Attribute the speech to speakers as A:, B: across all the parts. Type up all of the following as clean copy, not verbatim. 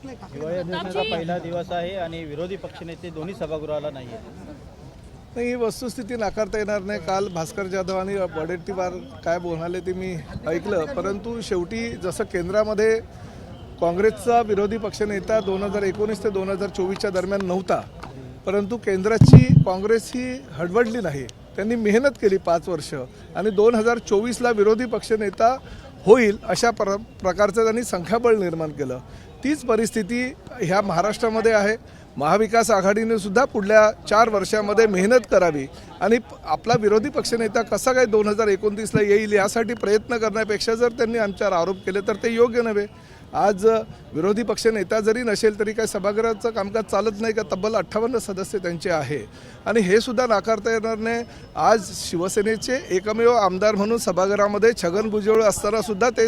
A: हिवाळी अधिवेशनाचा पहिला दिवस आहे आणि विरोधी पक्षनेते दोन्ही सभागृहाला नाही आहेत.
B: नाही, ही वस्तुस्थिती नाकारता येणार नाही. काल भास्कर जाधव आणि वडेट्टीवार काय बोलले ते मी ऐकलं, परंतु शेवटी जसं केंद्रामध्ये काँग्रेसचा विरोधी पक्षनेता 2019 ते 2024च्या दरम्यान नव्हता, परंतु केंद्राची काँग्रेस ही हडबडली नाही. त्यांनी मेहनत केली 5 वर्ष आणि 2024ला विरोधी पक्षनेता होईल अशा प्रकारचं त्यांनी संख्याबळ निर्माण केलं. तीच परिस्थिती ह्या महाराष्ट्रामध्ये आहे. महाविकास आघाडीने सुद्धा पुढल्या 4 वर्षामध्ये मेहनत करावी आणि आपला विरोधी पक्षनेता कसा काय 2029ला येईल यासाठी प्रयत्न करण्यापेक्षा जर त्यांनी आमच्यावर आरोप केले तर ते योग्य नव्हे. आज विरोधी पक्षनेता जरी नसेल तरी काय सभागृहाचं कामकाज चालत नाही का? तब्बल 58 सदस्य त्यांचे आहे आणि हे सुद्धा नाकारता येणार नाही. आज शिवसेनेचे एकमेव आमदार म्हणून सभागृहामध्ये छगन भुजबळ असताना सुद्धा ते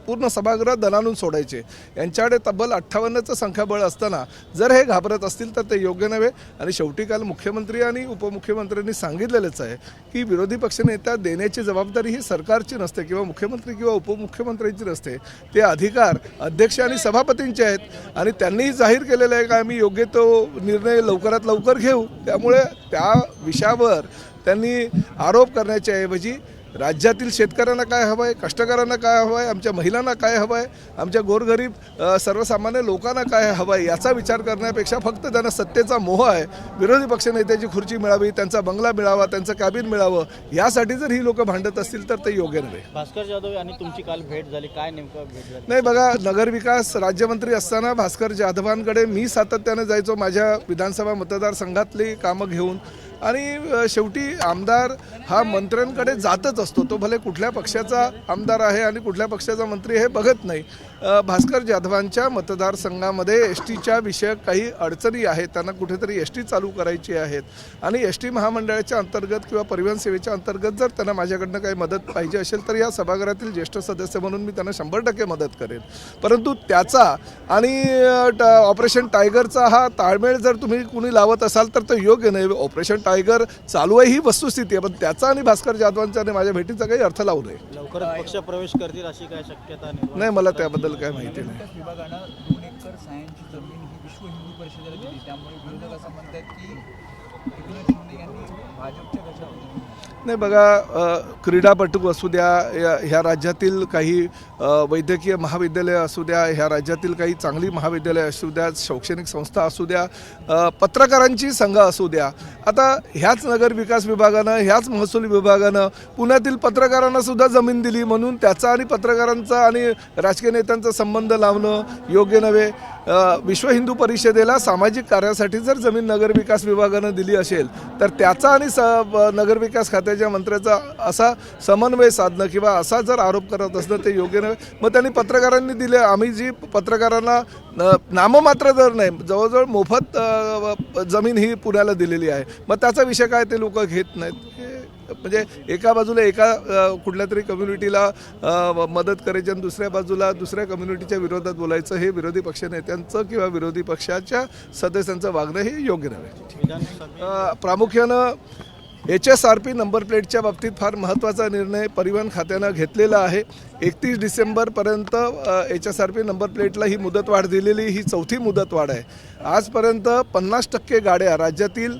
B: पूर्ण सभागृह दणानून सोडायचे. यांच्याकडे तब्बल 58चं संख्याबळ असताना जर हे घाबरत असतील तर ते योग्य नव्हे. आणि शेवटी काल मुख्यमंत्री आणि उपमुख्यमंत्र्यांनी सांगितलेलंच आहे की विरोधी पक्षनेता देण्याची जबाबदारी ही सरकारची नसते किंवा मुख्यमंत्री किंवा उपमुख्यमंत्र्यांची नसते. ते अधिकार अध्यक्ष आणि सभापतींचे आहेत आणि त्यांनीही जाहीर केलेलं आहे का आम्ही योग्य तो निर्णय लवकरात लवकर घेऊ. त्यामुळे त्या विषयावर त्यांनी आरोप करण्याच्या ऐवजी राज्यातील शेतकऱ्यांना काय हवं आहे, कष्टकऱ्यांना काय हवं आहे, आमच्या महिलांना काय हवं आहे, आमच्या गोरगरीब सर्वसामान्य लोकांना काय हवं आहे याचा विचार करण्यापेक्षा फक्त त्यांना सत्तेचा मोह आहे. विरोधी पक्षनेत्याची खुर्ची मिळावी, त्यांचा बंगला मिळावा, त्यांचं कॅबिन मिळावं यासाठी जर ही लोक भांडत असतील तर ते योग्य नव्हे.
A: भास्कर जाधव आणि तुमची काल भेट झाली, काय नेमकं भेट झाली?
B: नाही बघा, नगरविकास राज्यमंत्री असताना भास्कर जाधवांकडे मी सातत्याने जायचो माझ्या विधानसभा मतदारसंघातली कामं घेऊन. आणि शेवटी आमदार हा मंत्र्यांकडे जातच असतो. तो भले कुठल्या पक्षाचा आमदार आहे आणि कुठल्या पक्षाचा मंत्री हे बघत नाही. भास्कर जाधवांच्या मतदारसंघामध्ये एसटीच्या विषयक काही अडचणी आहेत. त्यांना कुठेतरी एसटी चालू करायची आहेत आणि एसटी महामंडळाच्या अंतर्गत किंवा परिवहन सेवेच्या अंतर्गत जर त्यांना माझ्याकडनं काही मदत पाहिजे असेल तर या सभागृहातील ज्येष्ठ सदस्य म्हणून मी त्यांना 100% मदत करेन. परंतु त्याचा आणि ऑपरेशन टायगरचा हा ताळमेळ जर तुम्ही कुणी लावत असाल तर ते योग्य नाही. ऑपरेशन टायगर चालू आहे ही वस्तुस्थिती आहे, पण त्याचा आणि भास्कर जाधवांचा आणि माझ्या भेटीचा काही अर्थ लावू नये.
A: लवकरच पक्ष प्रवेश करतील अशी काय शक्यता
B: नाही, मला त्याबद्दल काय माहिती नाही.
C: विभागानं 2 एकर सायांची जमीन ही विश्व हिंदू परिषदेला दिली. त्यामुळे विरोधक असं म्हणतात की एकनाथ शिंदे यांनी भाजपच्या कशावर
B: नाही बघा, क्रीडापटू असू द्या, ह्या राज्यातील काही वैद्यकीय महाविद्यालय असू द्या, ह्या राज्यातील काही चांगली महाविद्यालय असू द्या, शैक्षणिक संस्था असू द्या, पत्रकारांची संघ असू द्या, आता ह्याच नगर विकास विभागानं ह्याच महसूल विभागानं पुण्यातील पत्रकारांना सुद्धा जमीन दिली. म्हणून त्याचा आणि पत्रकारांचा आणि राजकीय नेत्यांचा संबंध लावणं योग्य नव्हे. विश्व हिंदू परिषदेला सामाजिक कार्यासाठी जर जमीन नगरविकास विभागानं दिली असेल तर त्याचा आणि नगरविकास खात्याच्या मंत्र्याचा असा समन्वय साधणं किंवा असा जर आरोप करत असणं ते योग्य नव्हे. मग त्यांनी पत्रकारांनी दिले, आम्ही जी पत्रकारांना नाममात्र दर नाही, जवळजवळ मोफत जमीन ही पुण्याला दिलेली आहे. मग त्याचा विषय काय ते लोक घेत नाहीत. म्हणजे एका बाजूला एका कुठल्या तरी कम्युनिटीला मदत करायची आणि दुसऱ्या बाजूला दुसऱ्या कम्युनिटीच्या विरोधात बोलायचं, हे विरोधी पक्षनेत्यांचं किंवा विरोधी पक्षाच्या सदस्यांचं वागणं हे योग्य नव्हे. प्रामुख्यानं HSRP नंबर प्लेटच्या बाबतीत फार महत्त्वाचा निर्णय परिवहन खात्यानं घेतलेला आहे. 31 डिसेंबरपर्यंत HSRP नंबर प्लेटला ही मुदतवाढ दिलेली, ही 4थी मुदतवाढ आहे. आजपर्यंत 50% गाड्या राज्यातील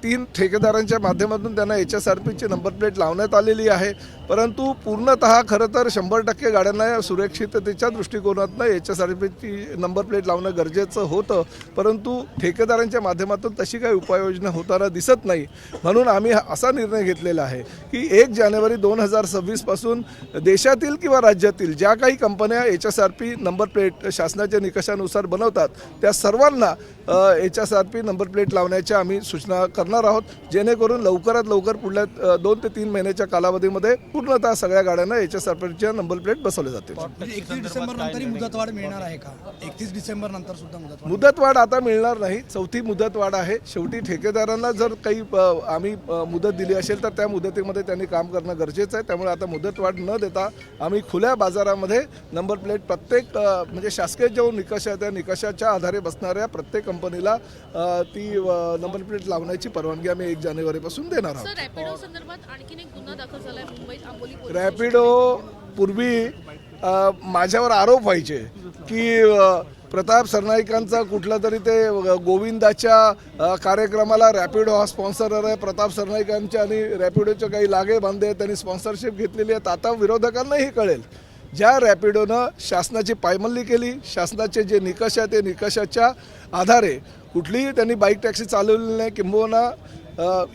B: 3 ठेकेदारांच्या माध्यमातून त्यांना HSRPची नंबर प्लेट लावण्यात आलेली आहे. परंतु पूर्णतः खरं तर 100% गाड्यांना सुरक्षिततेच्या दृष्टिकोनातून HSRPची नंबर प्लेट लावणं गरजेचं होतं, परंतु ठेकेदारांच्या माध्यमातून तशी काही उपाययोजना होताना दिसत नाही. म्हणून आम्ही असा निर्णय घेतलेला आहे की 1 जानेवारी 2026 पासून देशातील किंवा राज्यातील ज्या काही कंपन्या HSRP नंबर प्लेट शासनाच्या निकषानुसार बनवतात त्या सर्वांना HSRP नंबर प्लेट लावण्याच्या आम्ही सूचना करणार आहोत, जेणेकरून लवकरात लवकर पुढल्या 2 ते 3 महिन्याच्या कालावधीमध्ये पूर्णतः सगळ्या गाड्यांना HSRPच्या नंबर प्लेट बसवले जातील.
D: 31 डिसेंबर नंतर मुदतवाढ मिळणार आहे का? 31 डिसेंबर नंतर सुद्धा
B: मुदतवाढ आता मिळणार नाही, 4थी मुदतवाढ आहे. शेवटी ठेकेदारांना जर काही आम्ही मुदत दिली असेल तर त्या मुदतीमध्ये त्यांनी काम करणं गरजेचं आहे. त्यामुळे आता मुदतवाढ न देता आम्ही खुल्या बाजारामध्ये नंबर प्लेट प्रत्येक म्हणजे शासकीय जो निकष आहे त्या निकषाच्या आधारे बसणाऱ्या प्रत्येक कंपनीला ती नंबर प्लेट लावण्याची परवानगी आम्ही 1 जानेवारीपासून देणार आहोत.
E: रॅपिडो संदर्भात आणखीन एक गुन्हा दाखल झालाय मुंबईत आंबोली पोलीस
B: रॅपिडो पूर्वी माझ्यावर आरोप व्हायचे की प्रताप सरनाईकांचा कुठला तरी ते गोविंदाच्या कार्यक्रमाला रॅपिडो हा स्पॉन्सर आहे, प्रताप सरनाईकांच्या आणि रॅपिडोचे काही लागे बांधे त्यांनी स्पॉन्सरशिप घेतलेली आहे. आता विरोधकांनाही कळेल, ज्या रॅपिडोनं शासनाची पायमल्ली केली, शासनाचे जे निकष आहे ते निकषाच्या आधारे कुठलीही त्यांनी बाईक टॅक्सी चालवलेली नाही, किंबहुना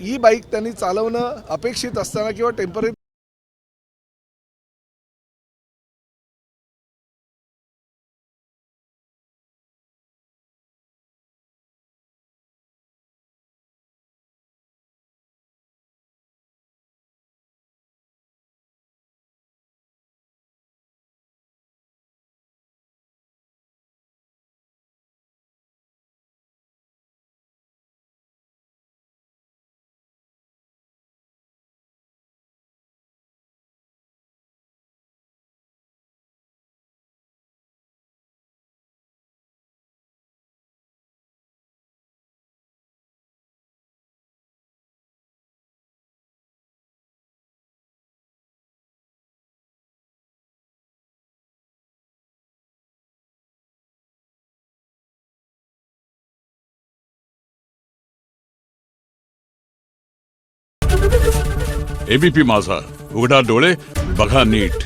B: ई बाईक त्यांनी चालवणं अपेक्षित असताना किंवा टेम्पररी
E: एबीपी माझा, उघडा डोळे बघा नीट.